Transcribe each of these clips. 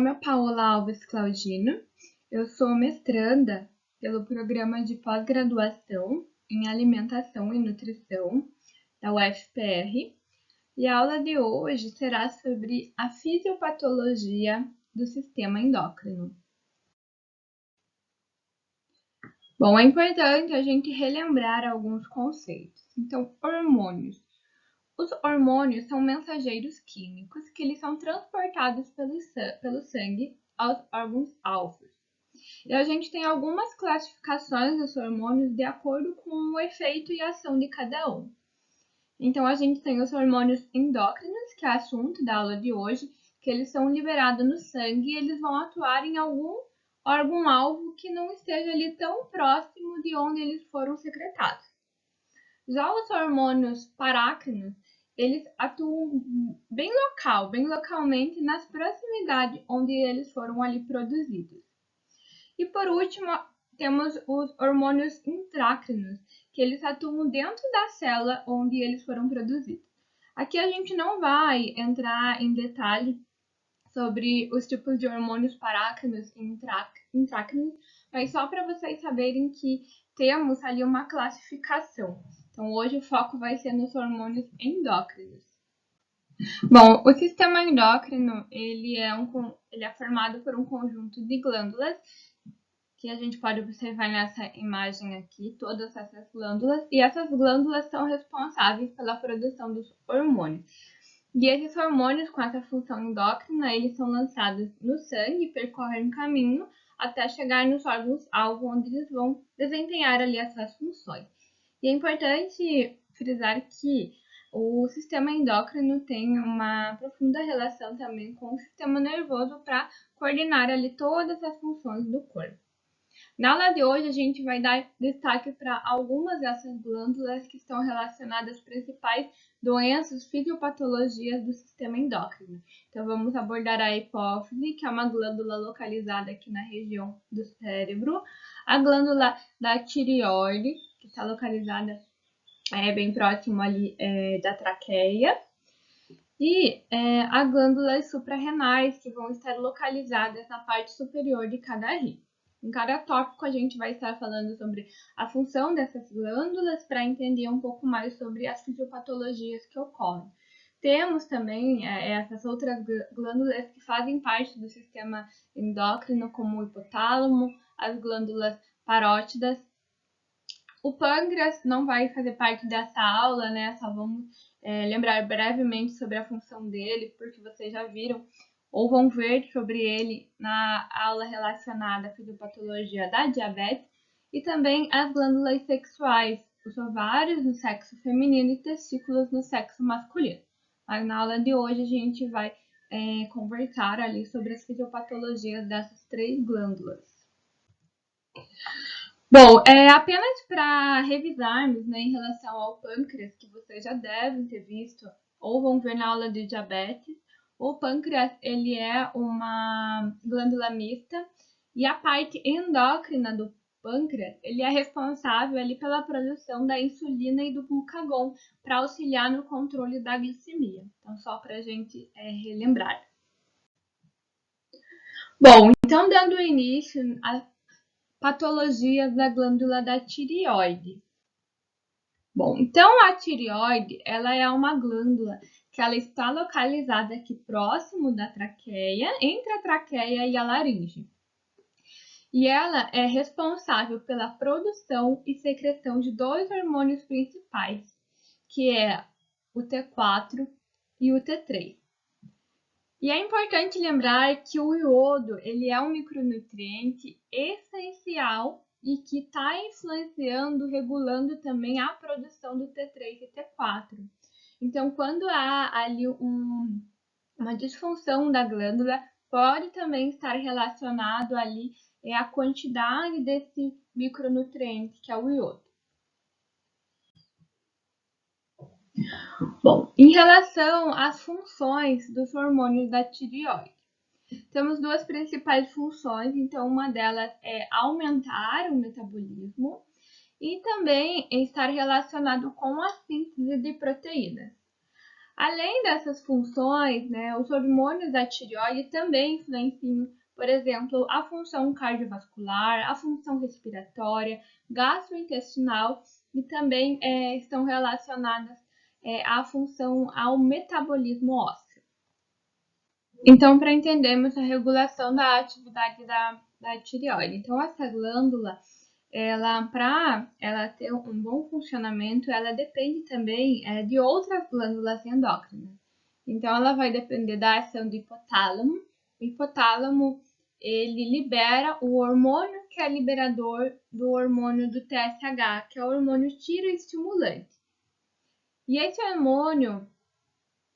nome é Paola Alves Claudino, eu sou mestranda pelo Programa de Pós-Graduação em Alimentação e Nutrição da UFPR, e a aula de hoje será sobre a fisiopatologia do sistema endócrino. Bom, é importante a gente relembrar alguns conceitos. Então, hormônios. Os hormônios são mensageiros químicos que eles são transportados pelo sangue aos órgãos-alvos. E a gente tem algumas classificações dos hormônios de acordo com o efeito e ação de cada um. Então, a gente tem os hormônios endócrinos, que é assunto da aula de hoje, que eles são liberados no sangue e eles vão atuar em algum órgão-alvo que não esteja ali tão próximo de onde eles foram secretados. Já os hormônios parácrinos, eles atuam bem localmente nas proximidades onde eles foram ali produzidos. E por último, temos os hormônios intrácrinos, que eles atuam dentro da célula onde eles foram produzidos. Aqui a gente não vai entrar em detalhe sobre os tipos de hormônios parácrinos e intrácrinos, mas só para vocês saberem que temos ali uma classificação. Então, hoje o foco vai ser nos hormônios endócrinos. Bom, o sistema endócrino, ele é formado por um conjunto de glândulas, que a gente pode observar nessa imagem aqui, todas essas glândulas, e essas glândulas são responsáveis pela produção dos hormônios. E esses hormônios, com essa função endócrina, eles são lançados no sangue e percorrem um caminho até chegar nos órgãos-alvo, onde eles vão desempenhar ali essas funções. E é importante frisar que o sistema endócrino tem uma profunda relação também com o sistema nervoso para coordenar ali todas as funções do corpo. Na aula de hoje, a gente vai dar destaque para algumas dessas glândulas que estão relacionadas às principais doenças, fisiopatologias do sistema endócrino. Então, vamos abordar a hipófise, que é uma glândula localizada aqui na região do cérebro, a glândula da tireoide, que está localizada bem próximo ali da traqueia, e as glândulas suprarrenais, que vão estar localizadas na parte superior de cada rim. Em cada tópico, a gente vai estar falando sobre a função dessas glândulas para entender um pouco mais sobre as fisiopatologias que ocorrem. Temos também essas outras glândulas que fazem parte do sistema endócrino, como o hipotálamo, as glândulas parótidas. O pâncreas não vai fazer parte dessa aula, né? Só vamos lembrar brevemente sobre a função dele, porque vocês já viram ou vão ver sobre ele na aula relacionada à fisiopatologia da diabetes, e também as glândulas sexuais, os ovários no sexo feminino e testículos no sexo masculino. Mas na aula de hoje a gente vai conversar ali sobre as fisiopatologias dessas três glândulas. Bom, apenas para revisarmos, né, em relação ao pâncreas, que vocês já devem ter visto ou vão ver na aula de diabetes, o pâncreas ele é uma glândula mista e a parte endócrina do pâncreas ele é responsável ali pela produção da insulina e do glucagon para auxiliar no controle da glicemia. Então, só para a gente relembrar. Bom, então dando início a patologias da glândula da tireoide. Bom, então a tireoide, ela é uma glândula que ela está localizada aqui próximo da traqueia, entre a traqueia e a laringe. E ela é responsável pela produção e secreção de dois hormônios principais, que é o T4 e o T3. E é importante lembrar que o iodo, ele é um micronutriente essencial e que está influenciando, regulando também a produção do T3 e T4. Então, quando há ali uma disfunção da glândula, pode também estar relacionado ali a quantidade desse micronutriente, que é o iodo. Bom, em relação às funções dos hormônios da tireoide, temos duas principais funções. Então, uma delas é aumentar o metabolismo e também estar relacionado com a síntese de proteínas. Além dessas funções, né, os hormônios da tireoide também influenciam, por exemplo, a função cardiovascular, a função respiratória, gastrointestinal e também estão relacionadas à função ao metabolismo ósseo. Então, para entendermos a regulação da atividade da tireoide. Então, essa glândula, para ela ter um bom funcionamento, ela depende também de outras glândulas endócrinas. Então, ela vai depender da ação do hipotálamo. O hipotálamo, ele libera o hormônio que é liberador do hormônio do TSH, que é o hormônio tiroestimulante. E esse hormônio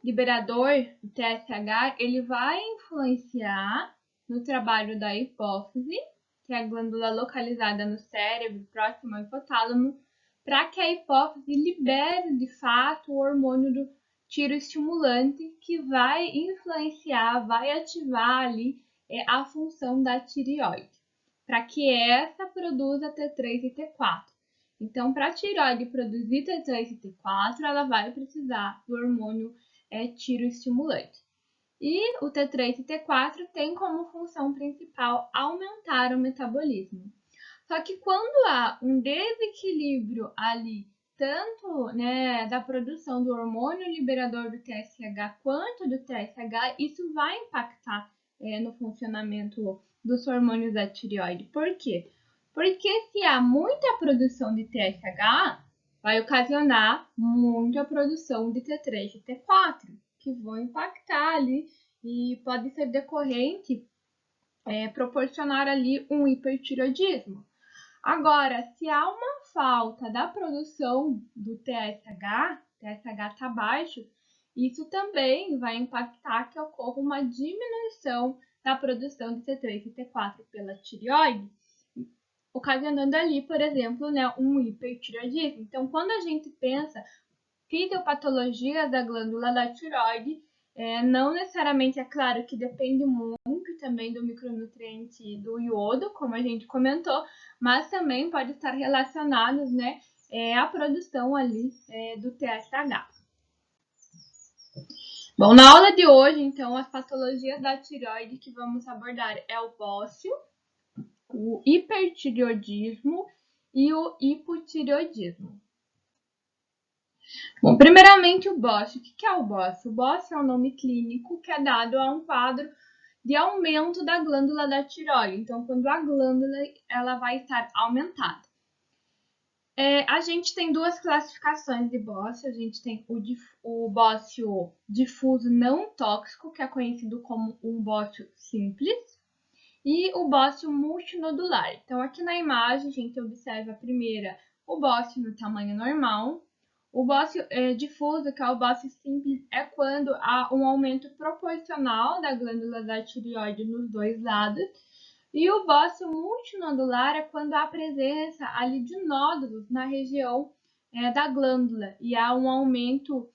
liberador do TSH, ele vai influenciar no trabalho da hipófise, que é a glândula localizada no cérebro, próximo ao hipotálamo, para que a hipófise libere de fato o hormônio do tiroestimulante, que vai influenciar, vai ativar ali a função da tireoide, para que essa produza T3 e T4. Então, para a tireoide produzir T3 e T4, ela vai precisar do hormônio tiroestimulante. E o T3 e T4 tem como função principal aumentar o metabolismo. Só que quando há um desequilíbrio ali, tanto da produção do hormônio liberador do TSH quanto do TSH, isso vai impactar no funcionamento dos hormônios da tireoide. Por quê? Porque se há muita produção de TSH, vai ocasionar muita produção de T3 e T4, que vão impactar ali e pode ser decorrente, proporcionar ali um hipertireoidismo. Agora, se há uma falta da produção do TSH está baixo, isso também vai impactar que ocorra uma diminuição da produção de T3 e T4 pela tireoide, ocasionando ali, por exemplo, um hipertireoidismo. Então, quando a gente pensa fisiopatologias da glândula da tireoide, não necessariamente, é claro que depende muito também do micronutriente do iodo, como a gente comentou, mas também pode estar relacionados à produção ali do TSH. Bom, na aula de hoje, então, as patologias da tireoide que vamos abordar é o bócio, o hipertireoidismo e o hipotireoidismo. Bom, primeiramente o bócio. O que é o bócio? O bócio é um nome clínico que é dado a um quadro de aumento da glândula da tireoide. Então, quando a glândula ela vai estar aumentada. A gente tem duas classificações de bócio. A gente tem o bócio difuso não tóxico, que é conhecido como um bócio simples, e o bócio multinodular. Então, aqui na imagem, a gente observa primeiro o bócio no tamanho normal. O bócio difuso, que é o bócio simples, é quando há um aumento proporcional da glândula da tireoide nos dois lados. E o bócio multinodular é quando há presença ali de nódulos na região da glândula e há um aumento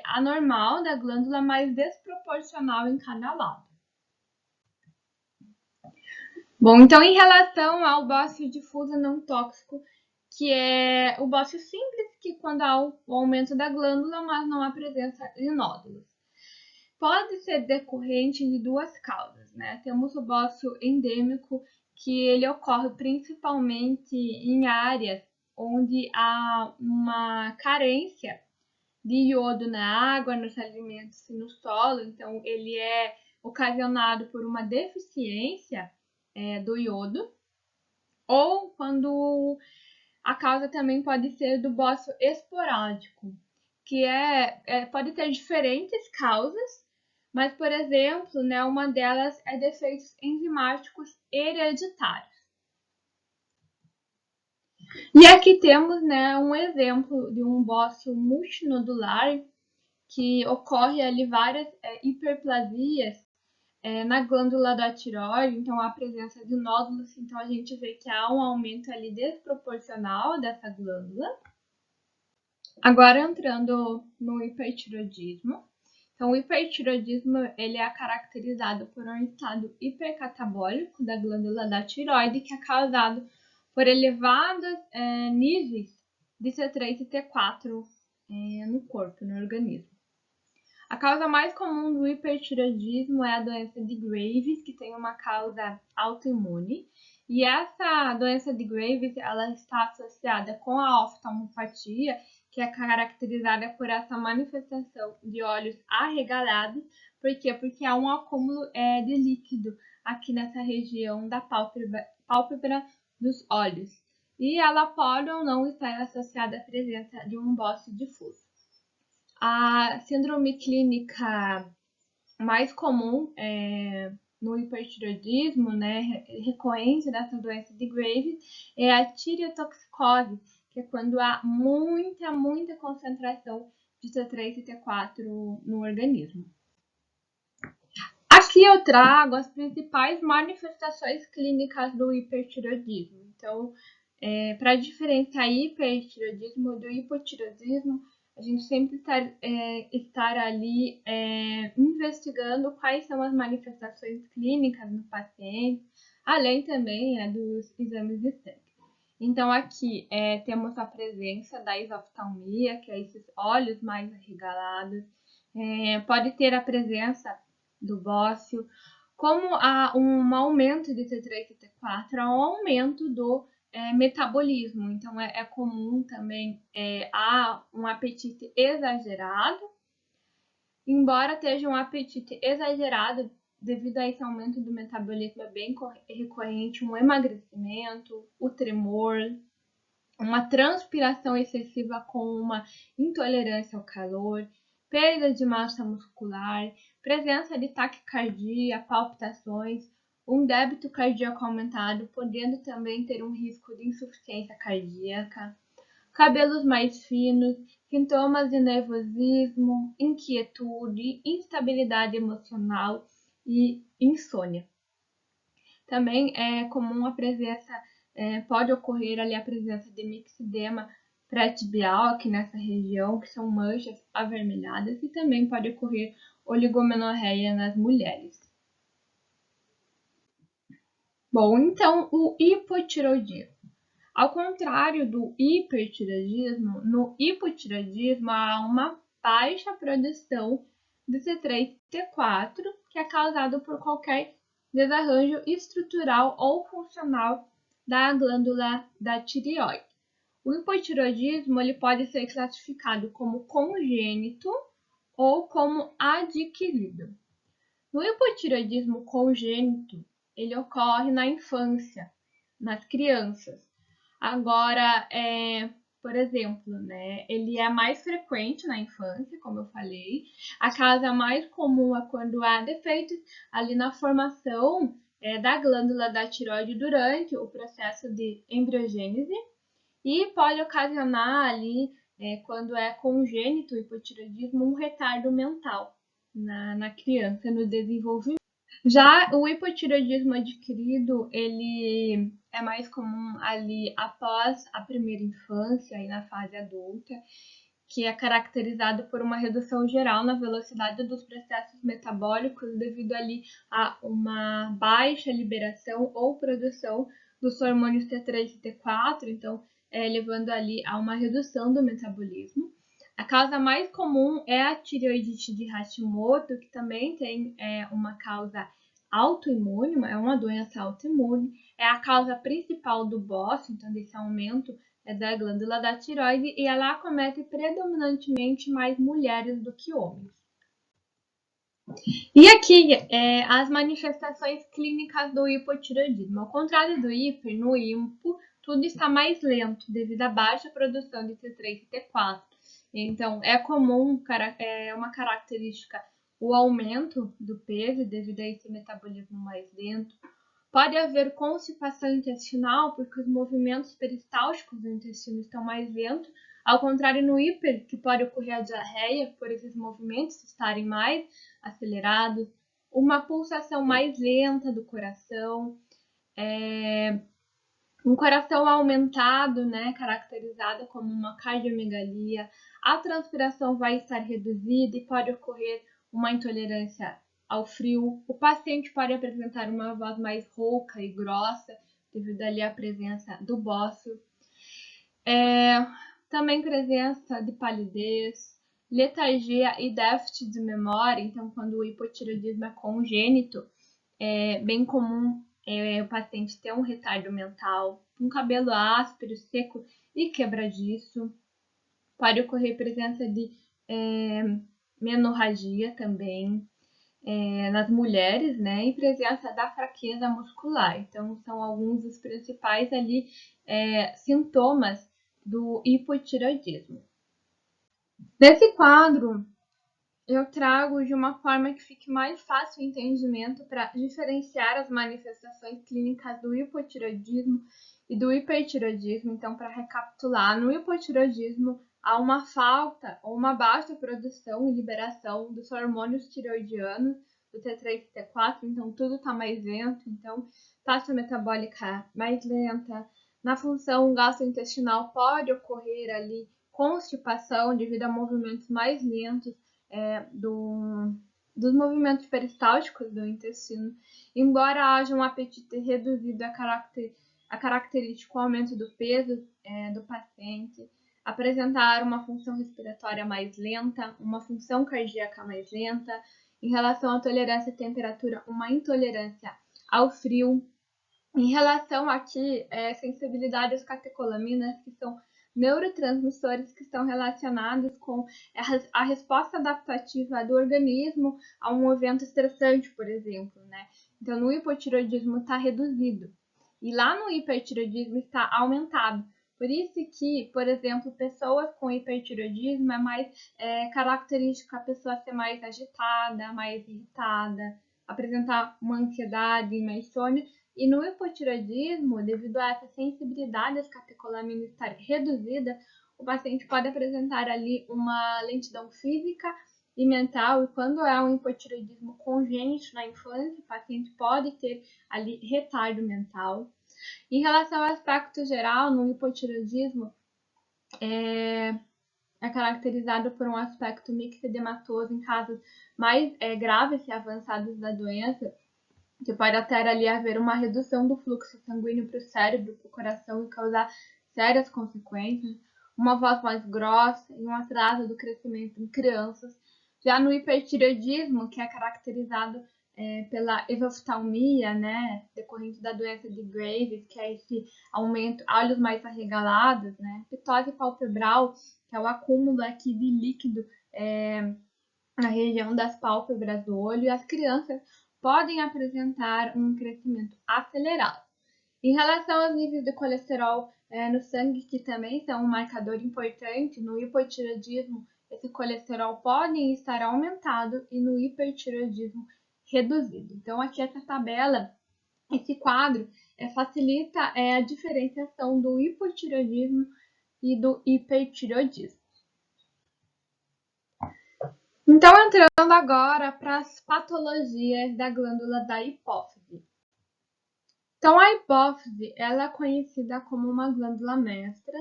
anormal da glândula, mais desproporcional em cada lado. Bom, então em relação ao bócio difuso não tóxico, que é o bócio simples, que quando há o aumento da glândula, mas não há presença de nódulos. Pode ser decorrente de duas causas, né? Temos o bócio endêmico, que ele ocorre principalmente em áreas onde há uma carência de iodo na água, nos alimentos e no solo, então ele é ocasionado por uma deficiência do iodo, ou quando a causa também pode ser do bócio esporádico, que pode ter diferentes causas, mas, por exemplo, uma delas é defeitos enzimáticos hereditários. E aqui temos um exemplo de um bócio multinodular que ocorre ali várias hiperplasias na glândula da tireoide, então a presença de nódulos, então a gente vê que há um aumento ali desproporcional dessa glândula. Agora entrando no hipertireoidismo. Então o hipertireoidismo ele é caracterizado por um estado hipercatabólico da glândula da tireoide, que é causado por elevados níveis de T3 e T4 no corpo, no organismo. A causa mais comum do hipertireoidismo é a doença de Graves, que tem uma causa autoimune. E essa doença de Graves, ela está associada com a oftalmopatia, que é caracterizada por essa manifestação de olhos arregalados. Por quê? Porque há um acúmulo de líquido aqui nessa região da pálpebra dos olhos. E ela pode ou não estar associada à presença de um bócio difuso. A síndrome clínica mais comum no hipertireoidismo, né, recorrente dessa doença de Graves, é a tireotoxicose, que é quando há muita concentração de T3 e T4 no organismo. Aqui eu trago as principais manifestações clínicas do hipertireoidismo. Então, para diferenciar hipertireoidismo do hipotireoidismo, a gente sempre estar ali investigando quais são as manifestações clínicas no paciente, além também dos exames de sangue. Então, aqui temos a presença da isoftalmia, que é esses olhos mais arregalados. Pode ter a presença do bócio, como há um aumento de T3 e T4, há um aumento do metabolismo. Então, é comum também há um apetite exagerado. Embora esteja um apetite exagerado, devido a esse aumento do metabolismo, é bem recorrente um emagrecimento, o tremor, uma transpiração excessiva com uma intolerância ao calor, perda de massa muscular, presença de taquicardia, palpitações, um débito cardíaco aumentado, podendo também ter um risco de insuficiência cardíaca, cabelos mais finos, sintomas de nervosismo, inquietude, instabilidade emocional e insônia. Também é comum a presença, pode ocorrer ali a presença de mixedema pré-tibial aqui nessa região, que são manchas avermelhadas, e também pode ocorrer oligomenorreia nas mulheres. Bom, então o hipotireoidismo. Ao contrário do hipertireoidismo, no hipotireoidismo há uma baixa produção de T3 e T4, que é causado por qualquer desarranjo estrutural ou funcional da glândula da tireoide. O hipotireoidismo ele pode ser classificado como congênito ou como adquirido. No hipotireoidismo congênito, ele ocorre na infância, nas crianças. Agora, por exemplo, né, ele é mais frequente na infância, como eu falei. A causa mais comum é quando há defeitos ali na formação da glândula da tireoide durante o processo de embriogênese e pode ocasionar ali, quando é congênito o hipotireoidismo, um retardo mental na criança, no desenvolvimento. Já o hipotireoidismo adquirido, ele é mais comum ali após a primeira infância e na fase adulta, que é caracterizado por uma redução geral na velocidade dos processos metabólicos devido ali a uma baixa liberação ou produção dos hormônios T3 e T4, então levando ali a uma redução do metabolismo. A causa mais comum é a tireoidite de Hashimoto, que também tem uma causa autoimune, é uma doença autoimune, é a causa principal do bócio, então desse aumento da glândula da tireoide, e ela acomete predominantemente mais mulheres do que homens. E aqui, as manifestações clínicas do hipotireoidismo. Ao contrário do hiper, no hipo, tudo está mais lento devido à baixa produção de T3 e T4. Então, é comum, é uma característica, o aumento do peso devido a esse metabolismo mais lento. Pode haver constipação intestinal, porque os movimentos peristálticos do intestino estão mais lentos, ao contrário no hiper, que pode ocorrer a diarreia, por esses movimentos estarem mais acelerados, uma pulsação mais lenta do coração, um coração aumentado, né, caracterizado como uma cardiomegalia, a transpiração vai estar reduzida e pode ocorrer uma intolerância ao frio. O paciente pode apresentar uma voz mais rouca e grossa, devido ali à presença do bócio. Também presença de palidez, letargia e déficit de memória. Então, quando o hipotireoidismo é congênito, é bem comum o paciente ter um retardo mental, um cabelo áspero, seco e quebradiço. Pode ocorrer presença de menorragia também nas mulheres, né? E presença da fraqueza muscular. Então, são alguns dos principais ali sintomas do hipotireoidismo. Nesse quadro, eu trago de uma forma que fique mais fácil o entendimento para diferenciar as manifestações clínicas do hipotireoidismo e do hipertireoidismo. Então, para recapitular, no hipotireoidismo há uma falta ou uma baixa produção e liberação dos hormônios tireoidianos, do T3 e T4, então tudo está mais lento, então taxa metabólica mais lenta. Na função gastrointestinal pode ocorrer ali constipação devido a movimentos mais lentos dos movimentos peristálticos do intestino. Embora haja um apetite reduzido a característico aumento do peso do paciente, apresentar uma função respiratória mais lenta, uma função cardíaca mais lenta, em relação à tolerância à temperatura, uma intolerância ao frio. Em relação aqui, sensibilidade às catecolaminas, que são neurotransmissores que estão relacionados com a resposta adaptativa do organismo a um evento estressante, por exemplo, né? Então, no hipotireoidismo está reduzido e lá no hipertireoidismo está aumentado. Por isso que, por exemplo, pessoas com hipertireoidismo é mais característica a pessoa ser mais agitada, mais irritada, apresentar uma ansiedade, uma insônia. E no hipotireoidismo, devido a essa sensibilidade às catecolaminas estar reduzida, o paciente pode apresentar ali uma lentidão física e mental. E quando é um hipotireoidismo congênito na infância, o paciente pode ter ali retardo mental. Em relação ao aspecto geral, no hipotireoidismo, é caracterizado por um aspecto mixedematoso em casos mais graves e avançados da doença, que pode até ali haver uma redução do fluxo sanguíneo para o cérebro, para o coração e causar sérias consequências, uma voz mais grossa e um atraso do crescimento em crianças. Já no hipertireoidismo, que é caracterizado pela exoftalmia, né, decorrente da doença de Graves, que é esse aumento, olhos mais arregalados, né, ptose palpebral, que é o acúmulo aqui de líquido na região das pálpebras do olho, e as crianças podem apresentar um crescimento acelerado. Em relação aos níveis de colesterol no sangue, que também são um marcador importante, no hipotireoidismo esse colesterol pode estar aumentado e no hipertireoidismo reduzido. Então, aqui essa tabela, esse quadro, facilita a diferenciação do hipotireoidismo e do hipertireoidismo. Então, entrando agora para as patologias da glândula da hipófise. Então, a hipófise ela é conhecida como uma glândula mestra,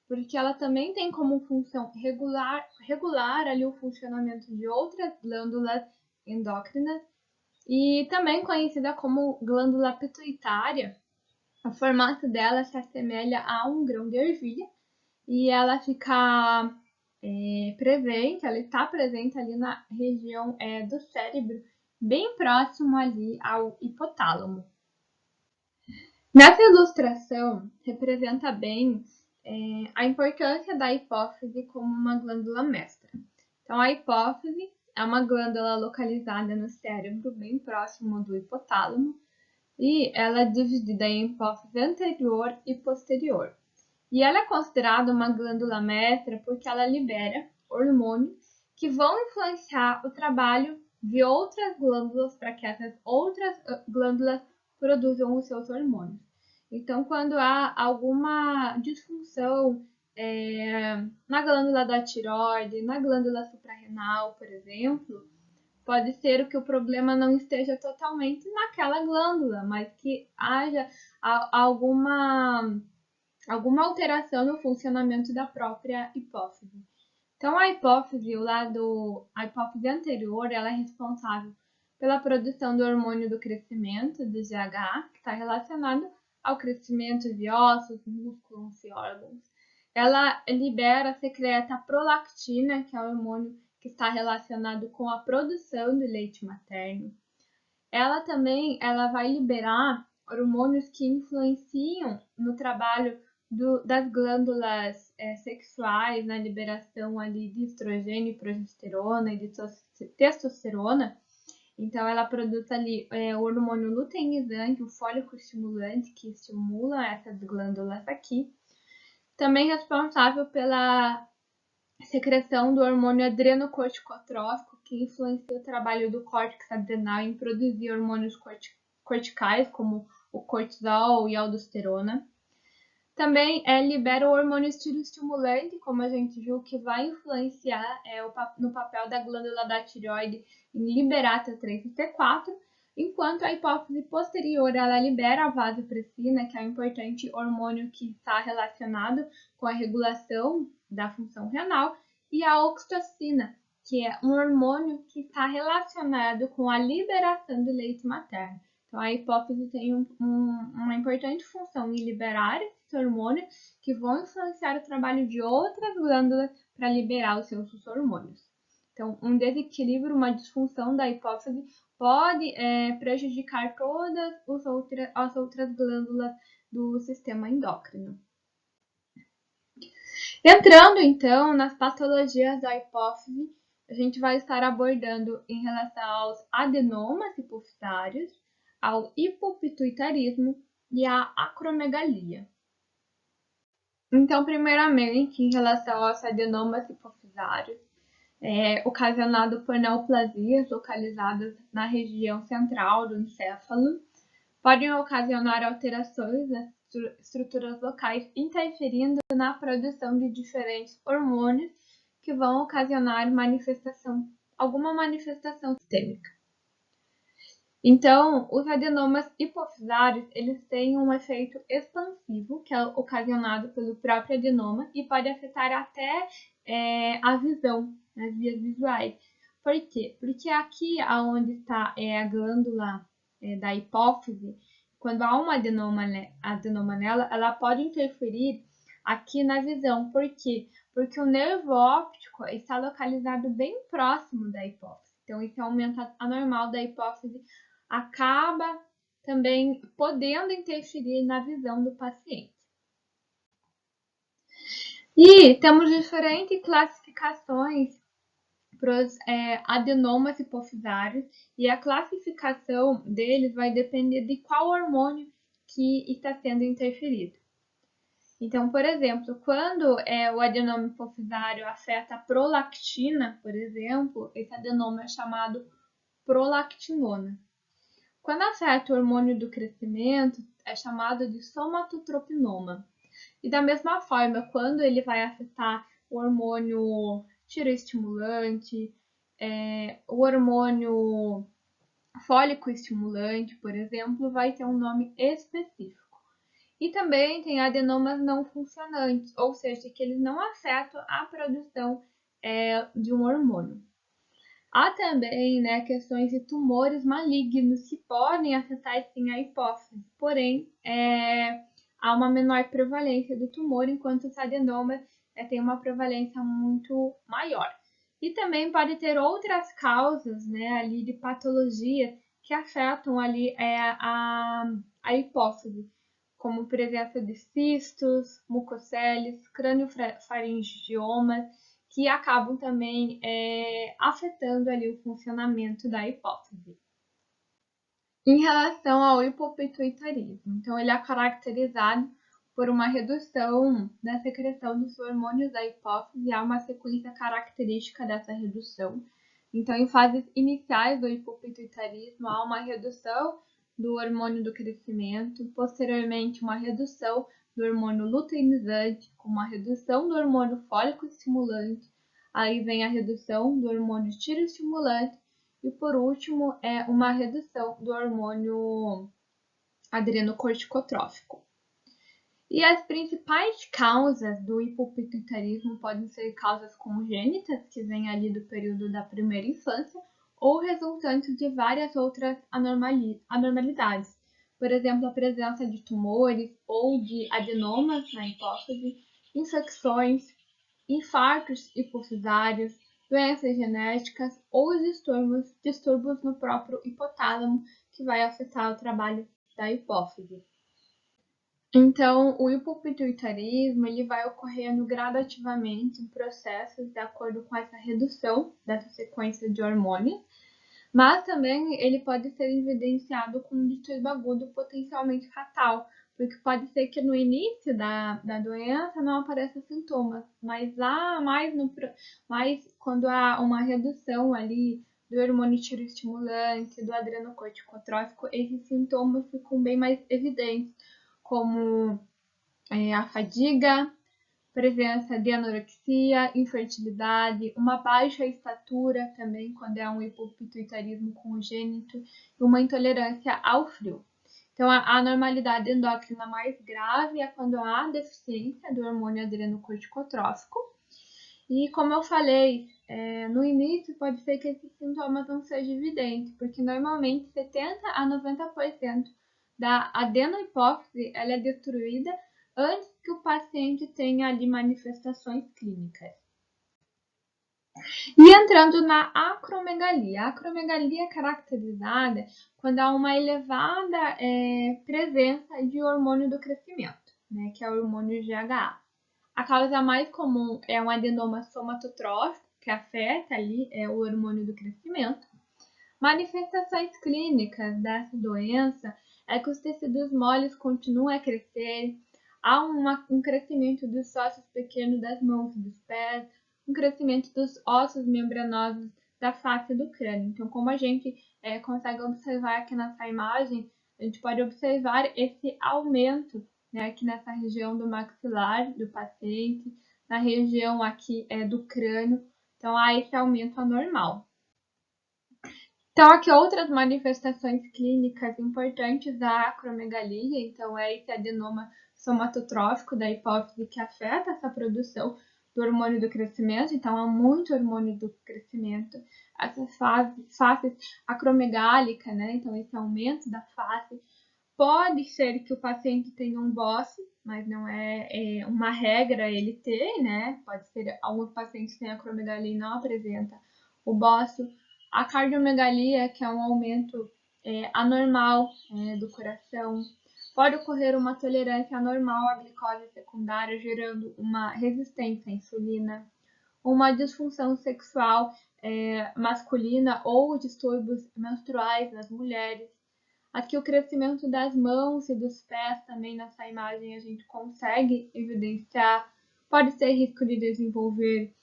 porque ela também tem como função regular ali o funcionamento de outras glândulas endócrinas, e também conhecida como glândula pituitária. O formato dela se assemelha a um grão de ervilha e ela fica presente, ela está presente ali na região do cérebro, bem próximo ali ao hipotálamo. Nessa ilustração, representa bem a importância da hipófise como uma glândula mestra. Então, a hipófise é uma glândula localizada no cérebro, bem próximo do hipotálamo, e ela é dividida em hipófise anterior e posterior. E ela é considerada uma glândula mestra porque ela libera hormônios que vão influenciar o trabalho de outras glândulas para que essas outras glândulas produzam os seus hormônios. Então, quando há alguma disfunção na glândula da tireoide, na glândula suprarrenal, por exemplo, pode ser que o problema não esteja totalmente naquela glândula, mas que haja alguma alteração no funcionamento da própria hipófise. Então, a hipófise anterior, ela é responsável pela produção do hormônio do crescimento, do GH, que está relacionado ao crescimento de ossos, músculos e órgãos. ela libera, secreta a prolactina, que é o hormônio que está relacionado com a produção do leite materno. Ela vai liberar hormônios que influenciam no trabalho das glândulas sexuais, na liberação ali de estrogênio, progesterona e de testosterona. Então, ela produz ali o hormônio luteinizante, o fólico estimulante, que estimula essas glândulas aqui. Também responsável pela secreção do hormônio adrenocorticotrófico, que influencia o trabalho do córtex adrenal em produzir hormônios corticais, como o cortisol e a aldosterona. Também libera o hormônio estiroestimulante, como a gente viu, que vai influenciar no papel da glândula da tireoide em liberar T3 e T4, enquanto a hipófise posterior ela libera a vasopressina, que é um importante hormônio que está relacionado com a regulação da função renal, e a ocitocina, que é um hormônio que está relacionado com a liberação do leite materno. Então, a hipófise tem uma importante função em liberar esses hormônios que vão influenciar o trabalho de outras glândulas para liberar os seus hormônios. Então, um desequilíbrio, uma disfunção da hipófise pode prejudicar todas as outras glândulas do sistema endócrino. Entrando, então, nas patologias da hipófise, a gente vai estar abordando em relação aos adenomas hipofisários, ao hipopituitarismo e à acromegalia. Então, primeiramente, em relação aos adenomas hipofisários, ocasionado por neoplasias localizadas na região central do encéfalo, podem ocasionar alterações nas estruturas locais, interferindo na produção de diferentes hormônios que vão ocasionar alguma manifestação sistêmica. Então, os adenomas hipofisários, eles têm um efeito expansivo, que é ocasionado pelo próprio adenoma e pode afetar até a visão, as vias visuais. Por quê? Porque aqui onde está a glândula da hipófise, quando há um adenoma nela, ela pode interferir aqui na visão. Por quê? Porque o nervo óptico está localizado bem próximo da hipófise. Então, esse aumento anormal da hipófise acaba também podendo interferir na visão do paciente. E temos diferentes classificações para os adenomas hipofisários, e a classificação deles vai depender de qual hormônio que está sendo interferido. Então, por exemplo, quando o adenoma hipofisário afeta a prolactina, por exemplo, esse adenoma é chamado prolactinona. Quando afeta o hormônio do crescimento, é chamado de somatotropinoma. E da mesma forma, quando ele vai afetar o hormônio tiroestimulante, o hormônio fólico estimulante, por exemplo, vai ter um nome específico. E também tem adenomas não funcionantes, ou seja, que eles não afetam a produção de um hormônio. Há também questões de tumores malignos que podem afetar sim a hipófise, porém há uma menor prevalência do tumor, enquanto os adenomas têm uma prevalência muito maior. E também pode ter outras causas ali de patologia que afetam ali a hipófise, como presença de cistos, mucoceles, crâniofaringiomas, que acabam também afetando ali o funcionamento da hipófise. Em relação ao hipopituitarismo, então ele é caracterizado por uma redução da secreção dos hormônios da hipófise, e há uma sequência característica dessa redução. Então, em fases iniciais do hipopituitarismo, há uma redução do hormônio do crescimento, posteriormente uma redução do hormônio luteinizante, com uma redução do hormônio fólico estimulante, aí vem a redução do hormônio tiroestimulante e por último uma redução do hormônio adrenocorticotrófico. E as principais causas do hipopituitarismo podem ser causas congênitas, que vêm ali do período da primeira infância, ou resultantes de várias outras anormalidades. Por exemplo, a presença de tumores ou de adenomas na hipófise, infecções, infartos hipofisários, doenças genéticas ou distúrbios no próprio hipotálamo, que vai afetar o trabalho da hipófise. Então, o hipopituitarismo ele vai ocorrendo gradativamente em processos de acordo com essa redução dessa sequência de hormônios, mas também ele pode ser evidenciado com um distúrbio agudo potencialmente fatal, porque pode ser que no início da doença não apareçam sintomas, mas lá mais quando há uma redução ali do hormônio tiroestimulante, do adrenocorticotrófico, esses sintomas ficam bem mais evidentes, como a fadiga, presença de anorexia, infertilidade, uma baixa estatura também, quando é um hipopituitarismo congênito, e uma intolerância ao frio. Então, a anormalidade endócrina mais grave é quando há deficiência do hormônio adrenocorticotrófico. E como eu falei, no início pode ser que esses sintomas não sejam evidentes, porque normalmente 70 a 90% da adenohipófise ela é destruída antes que o paciente tenha ali manifestações clínicas. E entrando na acromegalia. A acromegalia é caracterizada quando há uma elevada presença de hormônio do crescimento, né, que é o hormônio GHA. A causa mais comum é um adenoma somatotrófico, que afeta ali o hormônio do crescimento. Manifestações clínicas dessa doença é que os tecidos moles continuam a crescer, há um crescimento dos ossos pequenos das mãos e dos pés, um crescimento dos ossos membranosos da face do crânio. Então, como a gente consegue observar aqui nessa imagem, a gente pode observar esse aumento, né, aqui nessa região do maxilar do paciente, na região aqui do crânio. Então, há esse aumento anormal. Então, aqui outras manifestações clínicas importantes da acromegalia, então é esse adenoma somatotrófico da hipófise que afeta essa produção do hormônio do crescimento, então há muito hormônio do crescimento. Essas faces acromegálica, né, então esse aumento da face, pode ser que o paciente tenha um BOSS, mas não é uma regra ele ter, né, pode ser alguns pacientes têm acromegalia e não apresenta o BOSS. A cardiomegalia, que é um aumento anormal do coração. Pode ocorrer uma tolerância anormal à glicose secundária, gerando uma resistência à insulina. Uma disfunção sexual masculina ou distúrbios menstruais nas mulheres. Aqui o crescimento das mãos e dos pés também nessa imagem a gente consegue evidenciar. Pode ser risco de desenvolver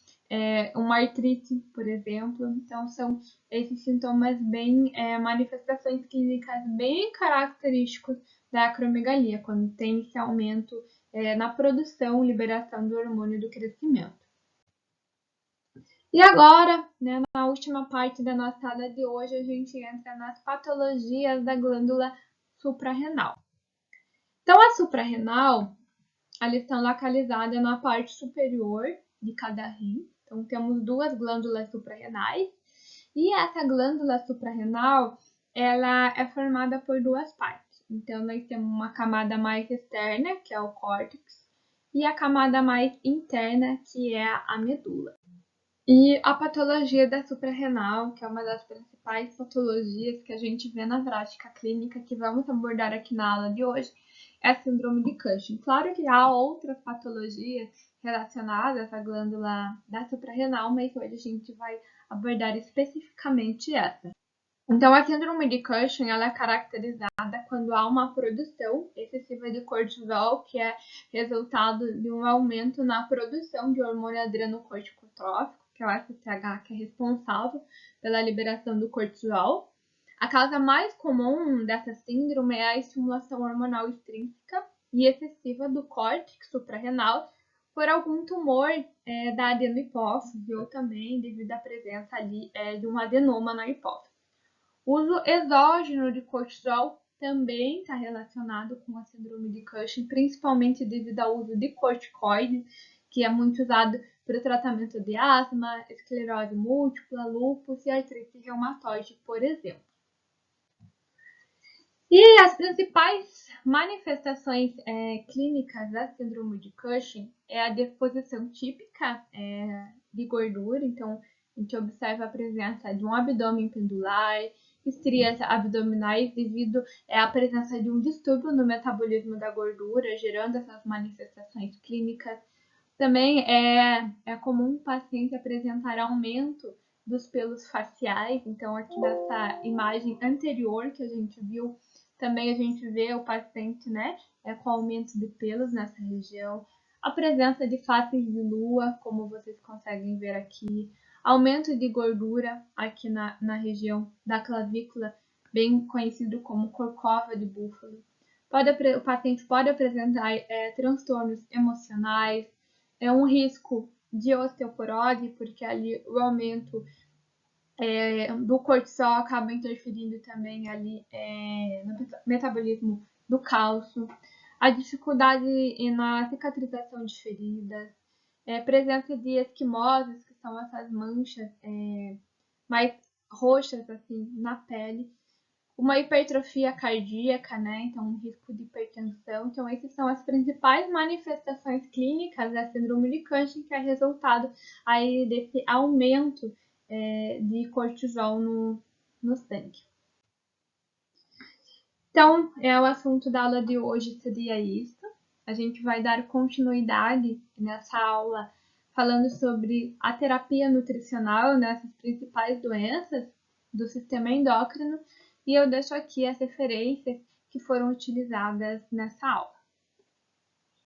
uma artrite, por exemplo. Então, são esses sintomas bem, manifestações clínicas bem característicos da acromegalia, quando tem esse aumento na produção e liberação do hormônio do crescimento. E agora, né, na última parte da nossa aula de hoje, a gente entra nas patologias da glândula suprarrenal. Então, a suprarrenal, elas estão localizadas na parte superior de cada rim. Então, temos duas glândulas suprarrenais. E essa glândula suprarrenal, ela é formada por duas partes. Então, nós temos uma camada mais externa, que é o córtex, e a camada mais interna, que é a medula. E a patologia da suprarrenal, que é uma das principais patologias que a gente vê na prática clínica, que vamos abordar aqui na aula de hoje, é a síndrome de Cushing. Claro que há outras patologias relacionadas à glândula da suprarrenal, mas hoje a gente vai abordar especificamente essa. Então, a síndrome de Cushing ela é caracterizada quando há uma produção excessiva de cortisol, que é resultado de um aumento na produção de hormônio adrenocorticotrófico, que é o FSH, que é responsável pela liberação do cortisol. A causa mais comum dessa síndrome é a estimulação hormonal extrínseca e excessiva do córtex suprarrenal por algum tumor da adenohipófise ou também devido à presença ali de um adenoma na hipófise. O uso exógeno de cortisol também está relacionado com a síndrome de Cushing, principalmente devido ao uso de corticoides, que é muito usado para o tratamento de asma, esclerose múltipla, lúpus e artrite reumatoide, por exemplo. E as principais manifestações clínicas da síndrome de Cushing é a deposição típica de gordura, então a gente observa a presença de um abdômen pendular, estrias abdominais devido à presença de um distúrbio no metabolismo da gordura, gerando essas manifestações clínicas. Também é comum o paciente apresentar aumento dos pelos faciais, então aqui nessa imagem anterior que a gente viu, também a gente vê o paciente, né, com aumento de pelos nessa região, a presença de faces de lua, como vocês conseguem ver aqui, aumento de gordura aqui na região da clavícula, bem conhecido como corcova de búfalo. O paciente pode apresentar transtornos emocionais, é um risco de osteoporose, porque ali o aumento do cortisol acaba interferindo também ali no metabolismo do cálcio, a dificuldade na cicatrização de feridas, presença de esquimoses, que são essas manchas mais roxas assim na pele, uma hipertrofia cardíaca, né? Então, um risco de hipertensão. Então, essas são as principais manifestações clínicas da síndrome de Cushing, que é resultado aí desse aumento de cortisol no sangue. Então, o assunto da aula de hoje seria isso. A gente vai dar continuidade nessa aula falando sobre a terapia nutricional nessas principais doenças do sistema endócrino, e eu deixo aqui as referências que foram utilizadas nessa aula.